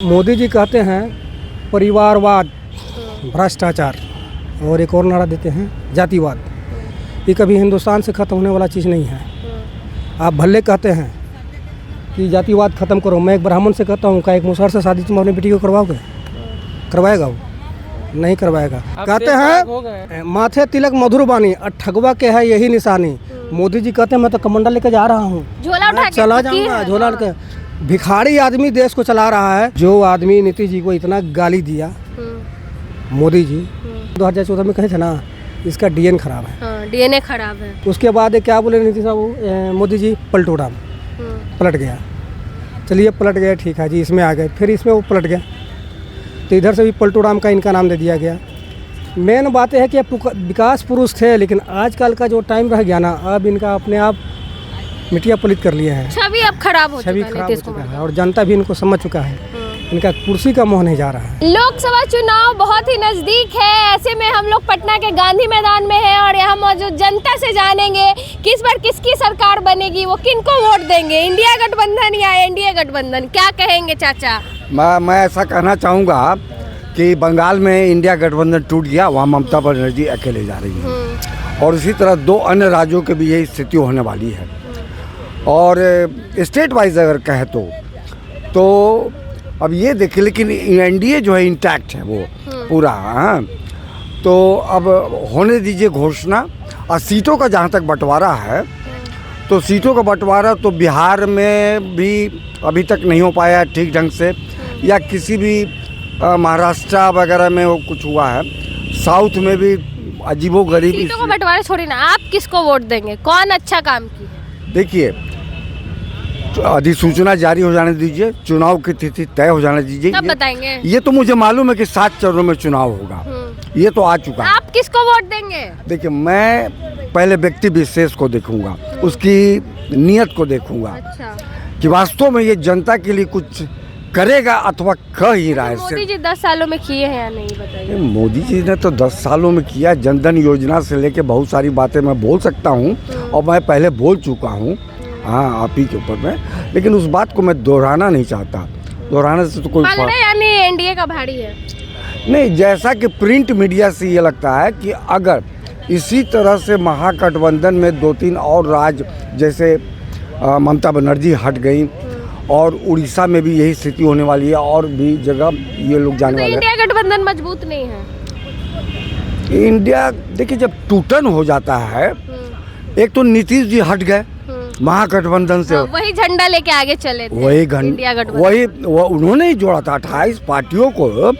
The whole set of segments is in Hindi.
मोदी जी कहते हैं परिवारवाद, भ्रष्टाचार और एक और नारा देते हैं जातिवाद। ये कभी हिंदुस्तान से ख़त्म होने वाला चीज़ नहीं है। आप भले कहते हैं कि जातिवाद ख़त्म करो, मैं एक ब्राह्मण से कहता हूँ, क्या एक मुसहर से शादी तुम अपनी बेटी को करवाओगे? करवाएगा वो? नहीं करवाएगा। कहते हैं माथे तिलक मधुर बानी और ठगवा के है यही निशानी। मोदी जी कहते हैं मैं तो कमंडल लेकर जा रहा हूँ, चला जाऊँगा झोला लेकर। भिखारी आदमी देश को चला रहा है। जो आदमी नीतीश जी को इतना गाली दिया, मोदी जी 2014 में कहे थे ना, इसका डीएनए खराब है। हाँ, डीएनए खराब है। उसके बाद क्या बोले नीतीश साहब, मोदी जी पलटू राम, पलट गया। चलिए पलट गया, ठीक है जी, इसमें आ गए, फिर इसमें वो पलट गया, तो इधर से भी पलटू राम का इनका नाम दे दिया गया। मेन बात है कि विकास पुरुष थे, लेकिन आजकल का जो टाइम रह गया ना, अब इनका अपने आप मिट्टिया पलित कर लिए हैं। छवि अब खराब हो चुका है और जनता भी इनको समझ चुका है। इनका कुर्सी का मोह नहीं जा रहा है। लोकसभा चुनाव बहुत ही नजदीक है, ऐसे में हम लोग पटना के गांधी मैदान में हैं और यहाँ मौजूद जनता से जानेंगे कि इस बार किसकी सरकार बनेगी, वो किनको वोट देंगे, इंडिया गठबंधन या एनडीए गठबंधन। क्या कहेंगे चाचा? मैं ऐसा कहना चाहूँगा कि बंगाल में इंडिया गठबंधन टूट गया, वहाँ ममता बनर्जी अकेले जा रही है और इसी तरह दो अन्य राज्यों के भी यही स्थिति होने वाली है। और स्टेट वाइज अगर कहे तो अब ये देखिए, लेकिन एनडीए जो है इंटैक्ट है वो पूरा। हाँ, तो अब होने दीजिए घोषणा। और सीटों का जहाँ तक बंटवारा है, तो सीटों का बंटवारा तो बिहार में भी अभी तक नहीं हो पाया ठीक ढंग से, या किसी भी महाराष्ट्र वगैरह में वो कुछ हुआ है। साउथ में भी अजीबोगरीब सीटों का बंटवारा छोड़िए ना, आप किसको वोट देंगे? कौन अच्छा काम किया? देखिए, अधिसूचना जारी हो जाने दीजिए, चुनाव की तिथि तय हो जाने दीजिए, तब बताएंगे। ये तो मुझे मालूम है कि 7 चरणों में चुनाव होगा, ये तो आ चुका है। आप किसको वोट देंगे? देखिए, मैं पहले व्यक्ति विशेष को देखूंगा, उसकी नीयत को देखूंगा। अच्छा। कि वास्तव में ये जनता के लिए कुछ करेगा अथवा कह ही रहा है। मोदी जी 10 सालों में किए हैं या नहीं, बताइए। मोदी जी ने तो 10 सालों में किया। जनधन योजना से लेके बहुत सारी बातें मैं बोल सकता हूँ और मैं पहले बोल चुका हूँ, हाँ, आप ही के ऊपर में, लेकिन उस बात को मैं दोहराना नहीं चाहता। दोहराने से तो कोई यानी एनडीए का भारी है नहीं। जैसा कि प्रिंट मीडिया से ये लगता है कि अगर इसी तरह से महागठबंधन में 2-3 और राज्य जैसे ममता बनर्जी हट गई और उड़ीसा में भी यही स्थिति होने वाली है और भी जगह ये लोग जाने वाले हैं। इंडिया गठबंधन मजबूत नहीं है। इंडिया देखिए, जब टूटन हो जाता है, एक तो नीतीश जी हट गए महागठबंधन से, वही झंडा लेके आगे चले थे, वही इंडिया गठबंधन, उन्होंने ही जोड़ा था 28 पार्टियों को।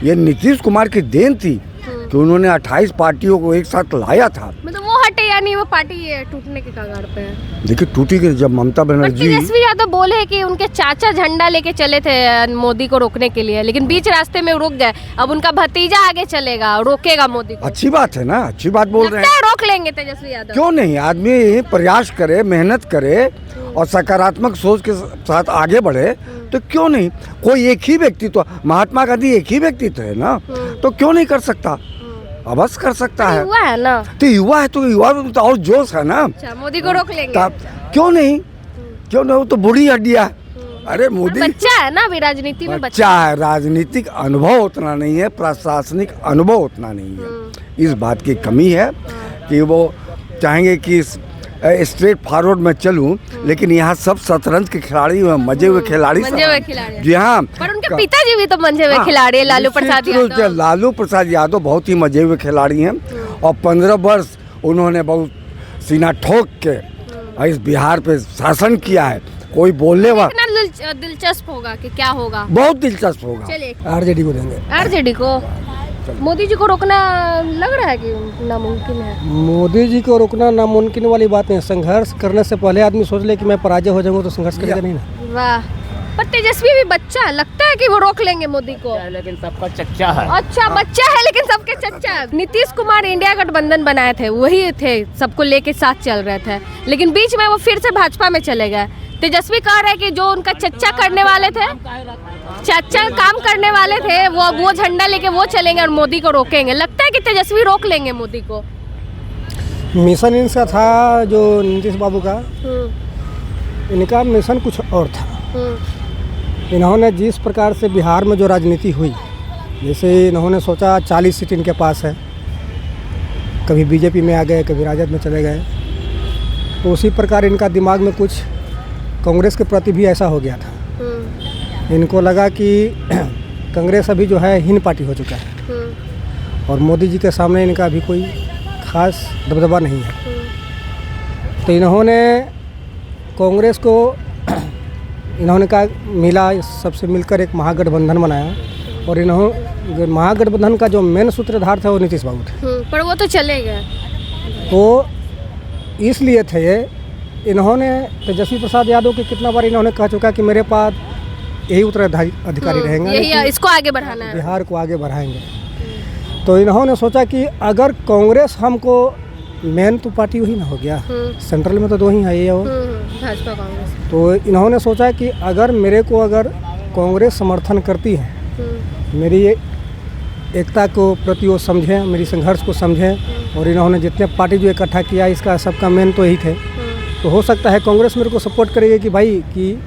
ये नीतीश कुमार की देन थी कि उन्होंने 28 पार्टियों को एक साथ लाया था। मतलब वो हटे यानी वो पार्टी टूटने के कगार पे है। देखिए, टूटी गई जब ममता बनर्जी। तेजस्वी यादव बोले कि उनके चाचा झंडा लेके चले थे मोदी को रोकने के लिए, लेकिन बीच रास्ते में रुक गए। अब उनका भतीजा आगे चलेगा, रोकेगा मोदी को। अच्छी बात है ना, अच्छी बात बोल रहे हैं। रोक लेंगे तेजस्वी यादव। क्यों नहीं? आदमी प्रयास करे, मेहनत करे और सकारात्मक सोच के साथ आगे बढ़े तो क्यों नहीं? कोई एक ही व्यक्ति, तो महात्मा गांधी एक ही व्यक्ति थे ना, तो क्यों नहीं कर सकता? अवश्य कर सकता है। युवा है ना, तो युवा है, तो युवा में तो और जोश है ना। अच्छा, मोदी को रोक लेंगे? क्यों नहीं? क्यों नहीं? वो तो बूढ़ी हड्डिया है। अरे मोदी बच्चा है ना, अभी राजनीति में बच्चा है। राजनीतिक अनुभव उतना नहीं है, प्रशासनिक अनुभव उतना नहीं है। इस बात की कमी है कि वो चाहेंगे कि स्ट्रेट फॉरवर्ड में चलूं, लेकिन यहाँ सब शतरंज के खिलाड़ी, मजे हुए खिलाड़ी। जी हाँ, पर उनके पिताजी भी तो मंजे हुए खिलाड़ी है, लालू प्रसाद यादव। लालू प्रसाद यादव बहुत ही मजे हुए खिलाड़ी हैं और 15 वर्ष उन्होंने बहुत सीना ठोक के इस बिहार पे शासन किया है। कोई बोलने वाला दिलचस्प होगा कि क्या होगा? बहुत दिलचस्प होगा। चलिए, आरजेडी को देंगे। आरजेडी को? मोदी जी को रोकना लग रहा है कि नामुमकिन है? मोदी जी को रोकना नामुमकिन वाली बात नहीं। संघर्ष करने से पहले आदमी सोच ले कि मैं पराजय हो जाऊंगा तो संघर्ष करेगा नहीं ना। वाह, पर तेजस्वी भी बच्चा लगता है कि वो रोक लेंगे मोदी को। लेकिन सबका चच्चा है। अच्छा, बच्चा है लेकिन सबके चच्चा है। नीतीश कुमार इंडिया गठबंधन बनाए थे, वही थे, सबको लेके साथ चल रहे थे, लेकिन बीच में वो फिर से भाजपा में चले गए। तेजस्वी कह रहे हैं कि जो उनका चच्चा करने वाले थे, चाचा काम करने वाले थे, वो झंडा लेके वो चलेंगे और मोदी को रोकेंगे। लगता है कि तेजस्वी रोक लेंगे मोदी को। मिशन इनका था जो नीतीश बाबू का, इनका मिशन कुछ और था। इन्होंने जिस प्रकार से बिहार में जो राजनीति हुई, जैसे इन्होंने सोचा 40 सीट इनके पास है, कभी बीजेपी में आ गए, कभी राजद में चले गए, तो उसी प्रकार इनका दिमाग में कुछ कांग्रेस के प्रति भी ऐसा हो गया था। इनको लगा कि कांग्रेस अभी जो है हीन पार्टी हो चुका है और मोदी जी के सामने इनका अभी कोई खास दबदबा नहीं है। तो इन्होंने कांग्रेस को इन्होंने कहा मिला, सबसे मिलकर एक महागठबंधन बनाया और इन्होंने महागठबंधन का जो मेन सूत्रधार था वो नीतीश बाबू थे। पर वो तो चले गए। तो इसलिए थे ये, इन्होंने तेजस्वी प्रसाद यादव के कितना बार इन्होंने कह चुका कि मेरे पास यही उत्तराधिकारी अधिकारी रहेंगे, यही इसको आगे बढ़ाना है, बिहार को आगे बढ़ाएंगे। तो इन्होंने सोचा कि अगर कांग्रेस हमको, मेन तो पार्टी वही ना हो गया, सेंट्रल में तो दो ही है ये और भाजपा कांग्रेस। तो इन्होंने सोचा कि अगर मेरे को अगर कांग्रेस समर्थन करती है, मेरी एकता को प्रति वो समझें, मेरी संघर्ष को समझें, और इन्होंने जितने पार्टी जो इकट्ठा किया इसका सबका मेन तो यही थे, तो हो सकता है कांग्रेस मेरे को सपोर्ट करेगी कि भाई कि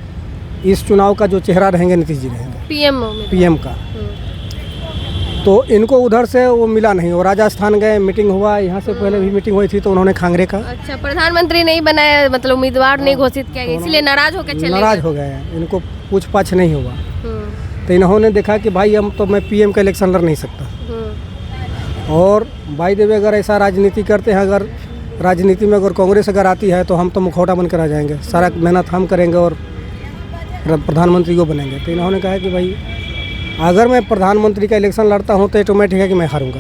इस चुनाव का जो चेहरा रहेंगे नीतीश जी रहेंगे, पीएम का। तो इनको उधर से वो मिला नहीं, और राजस्थान गए, मीटिंग हुआ, यहाँ से पहले भी मीटिंग हुई थी, तो उन्होंने खांगरे का अच्छा प्रधानमंत्री नहीं बनाया, मतलब उम्मीदवार नहीं घोषित किया गया, इसलिए नाराज होकर चले नाराज हो गए, इनको पूछ पाछ नहीं हुआ। तो इन्होंने देखा कि भाई हम तो मैं पीएम का इलेक्शन लड़ नहीं सकता, और भाई देवे अगर ऐसा राजनीति करते हैं, अगर राजनीति में अगर कांग्रेस अगर आती है तो हम तो मुखौटा बनकर आ जाएंगे, सारा मेहनत हम करेंगे और प्रधानमंत्री को बनेंगे। तो इन्होंने कहा कि भाई अगर मैं प्रधानमंत्री का इलेक्शन लड़ता हूँ तो ऑटोमेटिक है कि मैं हारूंगा,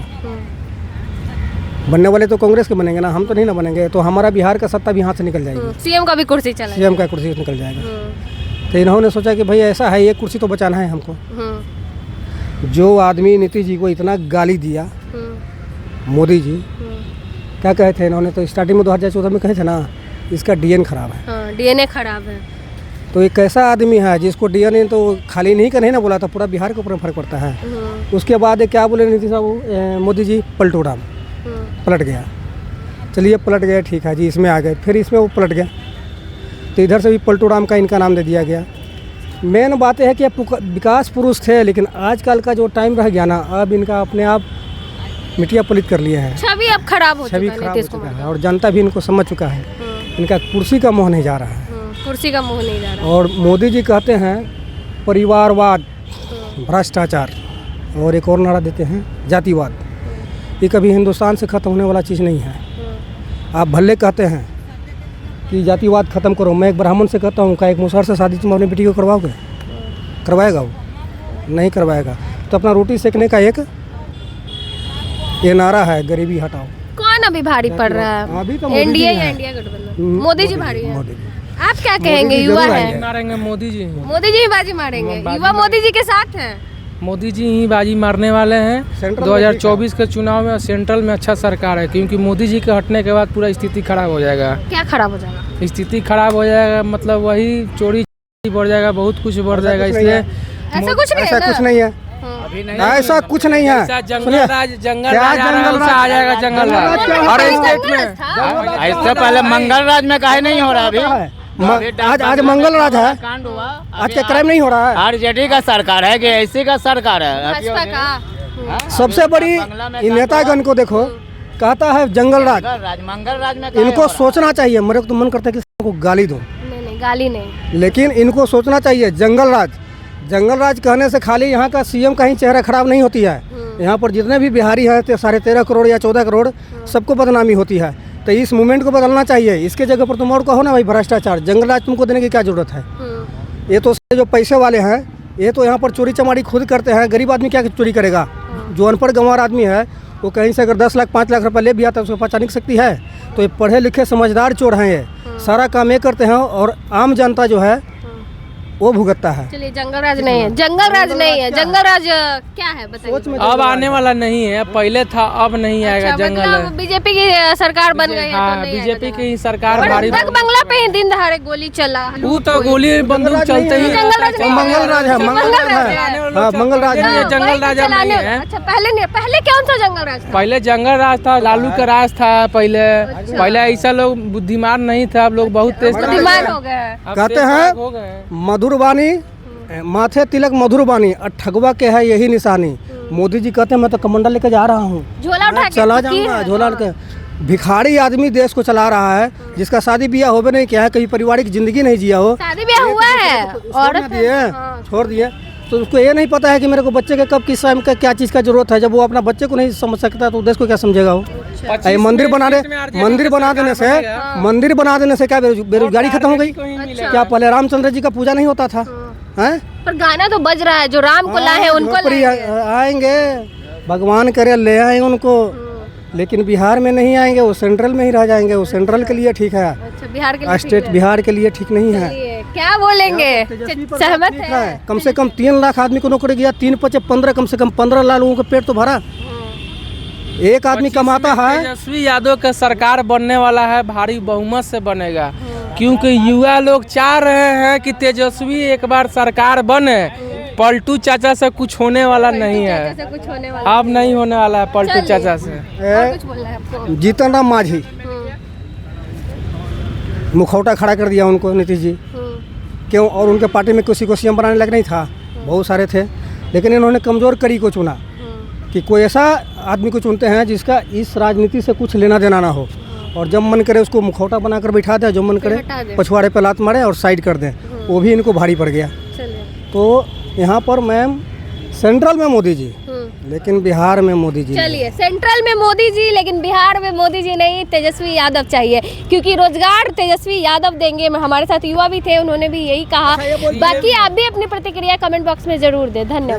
बनने वाले तो कांग्रेस के बनेंगे ना, हम तो नहीं ना बनेंगे, तो हमारा बिहार का सत्ता भी हाथ से निकल जाएगी, सीएम का भी कुर्सी चला, सीएम का कुर्सी निकल जाएगा। तो इन्होंने सोचा कि भाई ऐसा है, ये कुर्सी तो बचाना है हमको। जो आदमी नीतीश जी को इतना गाली दिया, मोदी जी क्या कहे थे इन्होंने, तो स्टार्टिंग में 2014 में कहे थे ना इसका डीएनए खराब है, डीएनए खराब है। तो एक ऐसा आदमी है जिसको डीएनए तो खाली नहीं का नहीं ना बोला था, पूरा बिहार के ऊपर फर्क पड़ता है। उसके बाद क्या बोले नीतीश बाबू, मोदी जी पलटू राम, पलट गया। चलिए पलट गया, ठीक है जी, इसमें आ गए, फिर इसमें वो पलट गया, तो इधर से भी पलटू राम का इनका नाम दे दिया गया। मेन बात है कि विकास पुरुष थे, लेकिन आजकल का जो टाइम रह गया ना, अब इनका अपने आप मिट्टिया पलित कर लिए हैं, छवि अब खराब हो चुका है, और जनता भी इनको समझ चुका है, इनका कुर्सी का मोह नहीं जा रहा है, कुर्सी का मोह नहीं जा रहा। और मोदी जी कहते हैं परिवारवाद, भ्रष्टाचार, और एक और नारा देते हैं जातिवाद। ये कभी हिंदुस्तान से ख़त्म होने वाला चीज़ नहीं है। आप भले कहते हैं कि जातिवाद ख़त्म करो, मैं एक ब्राह्मण से कहता हूँ, क्या एक मुसहर से शादी तुम अपनी बेटी को करवाओगे? करवाएगा वो? नहीं करवाएगा। तो अपना रोटी सेकने का एक ये नारा है, गरीबी हटाओ। कौन अभी भारी पड़ रहा है? अभी तो एनडीए या इंडिया गठबंधन? मोदी जी भारी है। मोदी जी। आप क्या कहेंगे? युवा है, मारेंगे मोदी जी, मोदी जी ही बाजी मारेंगे, युवा मोदी जी के साथ हैं। मोदी जी ही बाजी मारने वाले हैं। 2024 के चुनाव में सेंट्रल में अच्छा सरकार है, क्योंकि मोदी जी के हटने के बाद पूरा स्थिति खराब हो जाएगा। क्या खराब हो जाएगा? स्थिति खराब हो जाएगा, मतलब वही चोरी बढ़ जाएगा, बहुत कुछ बढ़ जाएगा। इसलिए ऐसा कुछ नहीं है, ऐसा कुछ नहीं है, ऐसा कुछ नहीं है। जंगल राज आ जाएगा, जंगल राज। और स्टेट में इससे पहले मंगल राज में काहे नहीं हो रहा अभी? आज मंगल राज है, कांड हुआ, आज क्या क्राइम नहीं हो रहा है? आरजेडी का सरकार है कि ऐसी का सरकार है? भाजपा का सबसे बड़ी इन नेतागण को देखो, कहता है जंगल राज, मंगल राज में इनको सोचना चाहिए। मेरे को तो मन करता है कि इसको गाली दो, नहीं गाली नहीं, लेकिन इनको सोचना चाहिए जंगल राज। जंगल राज कहने से खाली यहाँ का सीएम का ही चेहरा खराब नहीं होती है, यहाँ पर जितने भी बिहारी हैं 13.5 करोड़ या 14 करोड़ सबको बदनामी होती है। तो इस मूवमेंट को बदलना चाहिए, इसके जगह पर तुम और कहो ना भाई भ्रष्टाचार, जंगल राज तुमको देने की क्या जरूरत है? ये तो जो पैसे वाले हैं ये तो यहाँ पर चोरी चमारी खुद करते हैं, गरीब आदमी क्या चोरी करेगा? जो अनपढ़ गंवार आदमी है वो कहीं से अगर 10 लाख 5 लाख रुपये ले भी आता है उसको पहचान नहीं सकती है। तो ये पढ़े लिखे समझदार चोर हैं, ये सारा काम ये करते हैं, और आम जनता जो है वो भुगतता है। चलिए जंगल राज नहीं है, जंगल राज नहीं है, जंगल राज क्या है बताइए? अब आने वाला नहीं है, पहले था, अब नहीं आएगा। जंगल मतलब बीजेपी की सरकार बन गई है, हाँ, बीजेपी की सरकार भारी। बंगला पे ही दिन दहाड़े गोली चला, वो तो गोली बंदूक चलते ही। जंगल राज नहीं है। मंगल राज है, मंगल राज है, हाँ मंगल राज है। जंगल राज अब नहीं है। अच्छा पहले नहीं, पहले कौन सा जंगल राज था? पहले जंगल राज था, लालू का राज था पहले ऐसा लोग बुद्धिमान नहीं था, अब लोग बहुत तेज बुद्धिमान हो गए। कहते हैं मधुर वाणी माथे तिलक मधुर बानी और ठगवा के है यही निशानी। मोदी जी कहते हैं मैं तो कमंडल लेकर जा रहा हूँ, झोला उठा के चला जाऊंगा झोला के। भिखारी आदमी देश को चला रहा है, जिसका शादी ब्याह होवे नहीं किया है, कभी पारिवारिक जिंदगी नहीं जिया हो, शादी ब्याह हुआ है औरत छोड़ दिए तो उसको ये नहीं पता है कि मेरे को बच्चे के कब किस टाइम का क्या चीज़ का जरूरत है। जब वो अपना बच्चे को नहीं समझ सकता तो देश को क्या समझेगा वो। ये मंदिर बना देने से क्या बेरोजगारी खत्म हो गई? क्या पहले रामचंद्र जी का पूजा नहीं होता था? हैं? पर गाना तो बज रहा है, जो राम को लाए हैं उनको नौकरी लाएंगे। आएंगे, भगवान करे ले आएंगे उनको, लेकिन बिहार में नहीं आएंगे, वो सेंट्रल में ही रह जाएंगे। वो सेंट्रल के लिए ठीक है, अच्छा बिहार के लिए ठीक स्टेट है। बिहार के लिए ठीक नहीं है। चलिए, क्या बोलेंगे? सहमत ठीक है? है, कम से कम 3 लाख आदमी को नौकरी दिया, 3 × 5 = 15, कम से कम 15 लाख लोगों का पेट तो भरा। एक आदमी कमाता है। तेजस्वी यादव का सरकार बनने वाला है, भारी बहुमत से बनेगा, क्योंकि युवा लोग चाह रहे हैं कि तेजस्वी एक बार सरकार बने। पलटू चाचा से कुछ होने वाला नहीं है, ऐसा कुछ होने वाला अब नहीं होने वाला है पलटू चलिए। चाचा से। और कुछ बोलना है आपको? जीतन राम मांझी मुखौटा खड़ा कर दिया उनको नीतीश जी, क्यों? और उनके पार्टी में किसी को सीएम बनाने लग नहीं था, बहुत सारे थे, लेकिन इन्होंने कमज़ोर कड़ी को चुना कि कोई ऐसा आदमी को चुनते हैं जिसका इस राजनीति से कुछ लेना देना ना हो, और जब मन करे उसको मुखौटा बनाकर बैठा दे, जो मन करे हटा दे। पछवाड़े पे लात मारे और साइड कर दें, वो भी इनको भारी पड़ गया। चलिए। तो यहाँ पर मैम सेंट्रल में मोदी जी, लेकिन बिहार में मोदी जी नहीं। चलिए, सेंट्रल में मोदी जी लेकिन बिहार में मोदी जी नहीं, तेजस्वी यादव चाहिए, क्योंकि रोजगार तेजस्वी यादव देंगे। हमारे साथ युवा भी थे, उन्होंने भी यही कहा। बाकी आप भी अपनी प्रतिक्रिया कमेंट बॉक्स में जरूर दें। धन्यवाद।